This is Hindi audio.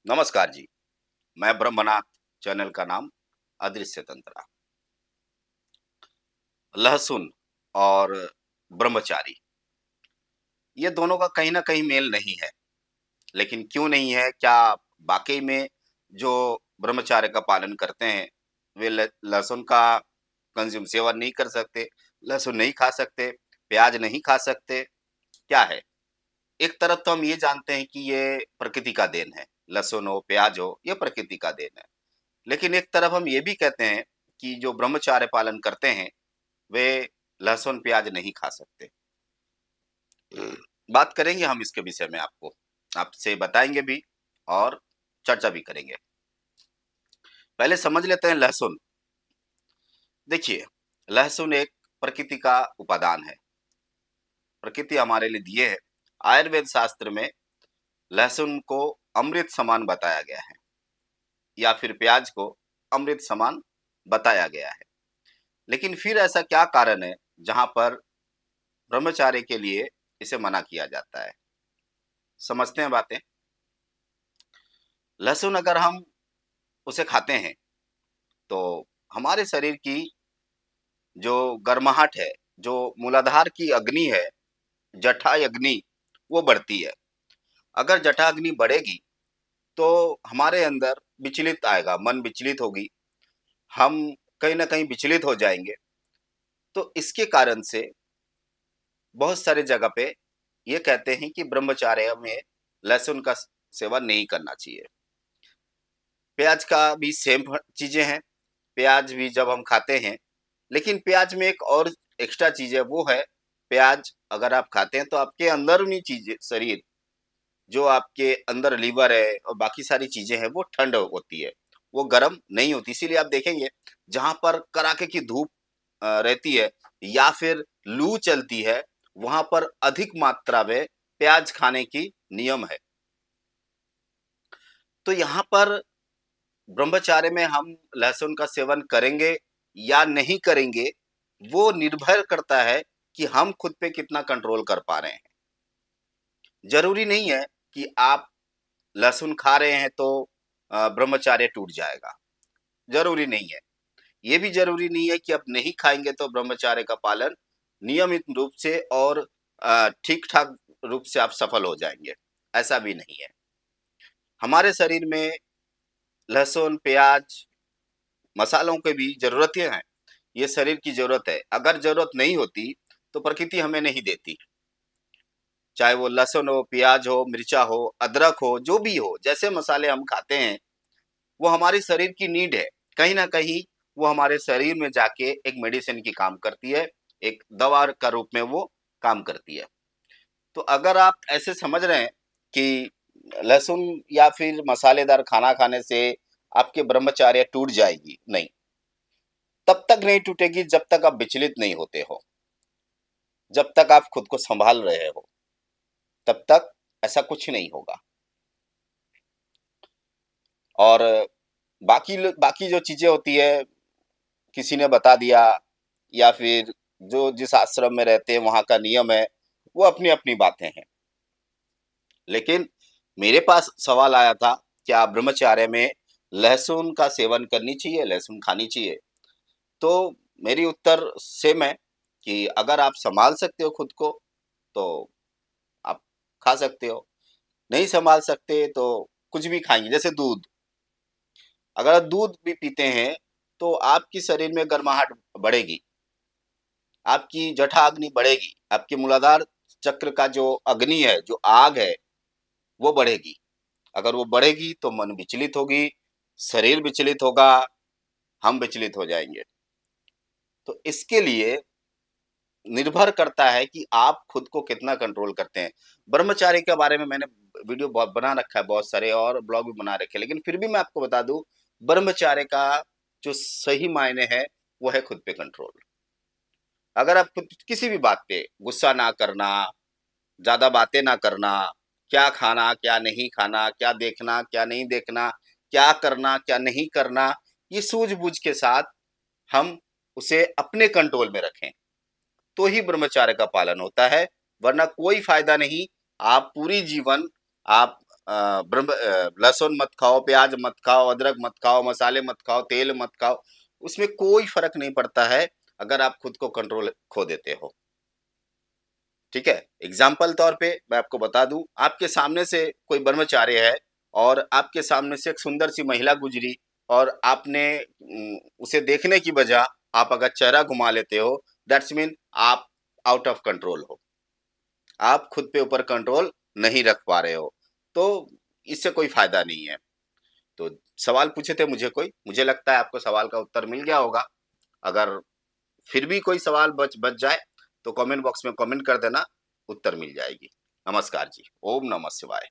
नमस्कार जी। मैं ब्रह्मनाथ। चैनल का नाम अदृश्य तंत्रा। लहसुन और ब्रह्मचारी, ये दोनों का कहीं ना कहीं मेल नहीं है। लेकिन क्यों नहीं है? क्या वाकई में जो ब्रह्मचार्य का पालन करते हैं वे लहसुन का कंज्यूम सेवन नहीं कर सकते, लहसुन नहीं खा सकते, प्याज नहीं खा सकते? क्या है? एक तरफ तो हम ये जानते हैं कि ये प्रकृति का देन है, लहसुन हो प्याज हो, ये प्रकृति का देन है। लेकिन एक तरफ हम ये भी कहते हैं कि जो ब्रह्मचार्य पालन करते हैं वे लहसुन प्याज नहीं खा सकते। बात करेंगे हम इसके विषय में, आपसे बताएंगे भी और चर्चा भी करेंगे। पहले समझ लेते हैं लहसुन। देखिए, लहसुन एक प्रकृति का उपादान है। प्रकृति हमारे लिए दिए है। आयुर्वेद शास्त्र में लहसुन को अमृत समान बताया गया है, या फिर प्याज को अमृत समान बताया गया है। लेकिन फिर ऐसा क्या कारण है जहां पर ब्रह्मचार्य के लिए इसे मना किया जाता है? समझते हैं बातें। लहसुन अगर हम उसे खाते हैं तो हमारे शरीर की जो गर्माहट है, जो मूलाधार की अग्नि है, जठा अग्नि, वो बढ़ती है। अगर जठा अग्नि बढ़ेगी तो हमारे अंदर विचलित आएगा, मन विचलित होगी, हम कहीं ना कहीं विचलित हो जाएंगे। तो इसके कारण से बहुत सारे जगह पे ये कहते हैं कि ब्रह्मचार्य में लहसुन का सेवन नहीं करना चाहिए। प्याज का भी सेम चीजें हैं। प्याज भी जब हम खाते हैं, लेकिन प्याज में एक और एक्स्ट्रा चीज है, वो है प्याज अगर आप खाते हैं तो आपके अंदरूनी चीजें, शरीर, जो आपके अंदर लीवर है और बाकी सारी चीजें हैं, वो ठंड होती है, वो गर्म नहीं होती। इसीलिए आप देखेंगे जहां पर कड़ाके की धूप रहती है या फिर लू चलती है, वहां पर अधिक मात्रा में प्याज खाने की नियम है। तो यहाँ पर ब्रह्मचार्य में हम लहसुन का सेवन करेंगे या नहीं करेंगे, वो निर्भर करता है कि हम खुद पे कितना कंट्रोल कर पा रहे हैं। जरूरी नहीं है कि आप लहसुन खा रहे हैं तो ब्रह्मचार्य टूट जाएगा। जरूरी नहीं है। ये भी जरूरी नहीं है कि आप नहीं खाएंगे तो ब्रह्मचार्य का पालन नियमित रूप से और ठीक ठाक रूप से आप सफल हो जाएंगे। ऐसा भी नहीं है। हमारे शरीर में लहसुन प्याज मसालों की भी जरूरतें हैं। ये शरीर की जरूरत है। अगर जरूरत नहीं होती तो प्रकृति हमें नहीं देती। चाहे वो लहसुन हो, प्याज हो, मिर्चा हो, अदरक हो, जो भी हो, जैसे मसाले हम खाते हैं वो हमारे शरीर की नीड है। कहीं ना कहीं वो हमारे शरीर में जाके एक मेडिसिन की काम करती है, एक दवा का रूप में वो काम करती है। तो अगर आप ऐसे समझ रहे हैं कि लहसुन या फिर मसालेदार खाना खाने से आपके ब्रह्मचार्य टूट जाएगी, नहीं। तब तक नहीं टूटेगी जब तक आप विचलित नहीं होते हो, जब तक आप खुद को संभाल रहे हो, तब तक ऐसा कुछ नहीं होगा। और बाकी जो चीजें होती है, किसी ने बता दिया, या फिर जो जिस आश्रम में रहते हैं वहां का नियम है, वो अपनी अपनी बातें हैं। लेकिन मेरे पास सवाल आया था, क्या ब्रह्मचार्य में लहसुन का सेवन करनी चाहिए, लहसुन खानी चाहिए? तो मेरी उत्तर सेम है कि अगर आप संभाल सकते हो खुद को तो आप खा सकते हो। नहीं संभाल सकते तो कुछ भी खाएंगे, जैसे दूध। अगर आप दूध भी पीते हैं तो आपकी शरीर में गर्माहट बढ़ेगी, आपकी जठराग्नि बढ़ेगी, आपके मूलाधार चक्र का जो अग्नि है, जो आग है, वो बढ़ेगी। अगर वो बढ़ेगी तो मन विचलित होगी, शरीर विचलित होगा, हम विचलित हो जाएंगे। तो इसके लिए निर्भर करता है कि आप खुद को कितना कंट्रोल करते हैं। ब्रह्मचारी के बारे में मैंने वीडियो बहुत बना रखा है, बहुत सारे और ब्लॉग भी बना रखे हैं, लेकिन फिर भी मैं आपको बता दूं, ब्रह्मचार्य का जो सही मायने है वो है खुद पे कंट्रोल। अगर आप खुद किसी भी बात पे गुस्सा ना करना, ज्यादा बातें ना करना, क्या खाना क्या नहीं खाना, क्या देखना क्या नहीं देखना, क्या करना क्या नहीं करना, ये सूझबूझ के साथ हम उसे अपने कंट्रोल में रखें तो ही ब्रह्मचार्य का पालन होता है। वरना कोई फायदा नहीं। आप पूरी जीवन आप लहसुन मत खाओ, प्याज मत खाओ, अदरक मत खाओ, मसाले मत खाओ, तेल मत खाओ, उसमें कोई फर्क नहीं पड़ता है अगर आप खुद को कंट्रोल खो देते हो। ठीक है? एग्जाम्पल तौर पे मैं आपको बता दूं, आपके सामने से कोई ब्रह्मचारी है और आपके सामने से एक सुंदर सी महिला गुजरी और आपने उसे देखने की बजाय आप अगर चेहरा घुमा लेते हो, दैट्स मीन आप आउट ऑफ कंट्रोल हो। आप खुद पे ऊपर कंट्रोल नहीं रख पा रहे हो। तो इससे कोई फायदा नहीं है। तो सवाल पूछे थे मुझे लगता है आपको सवाल का उत्तर मिल गया होगा। अगर फिर भी कोई सवाल बच बच जाए तो कमेंट बॉक्स में कमेंट कर देना, उत्तर मिल जाएगी। नमस्कार जी। ओम नमः शिवाय।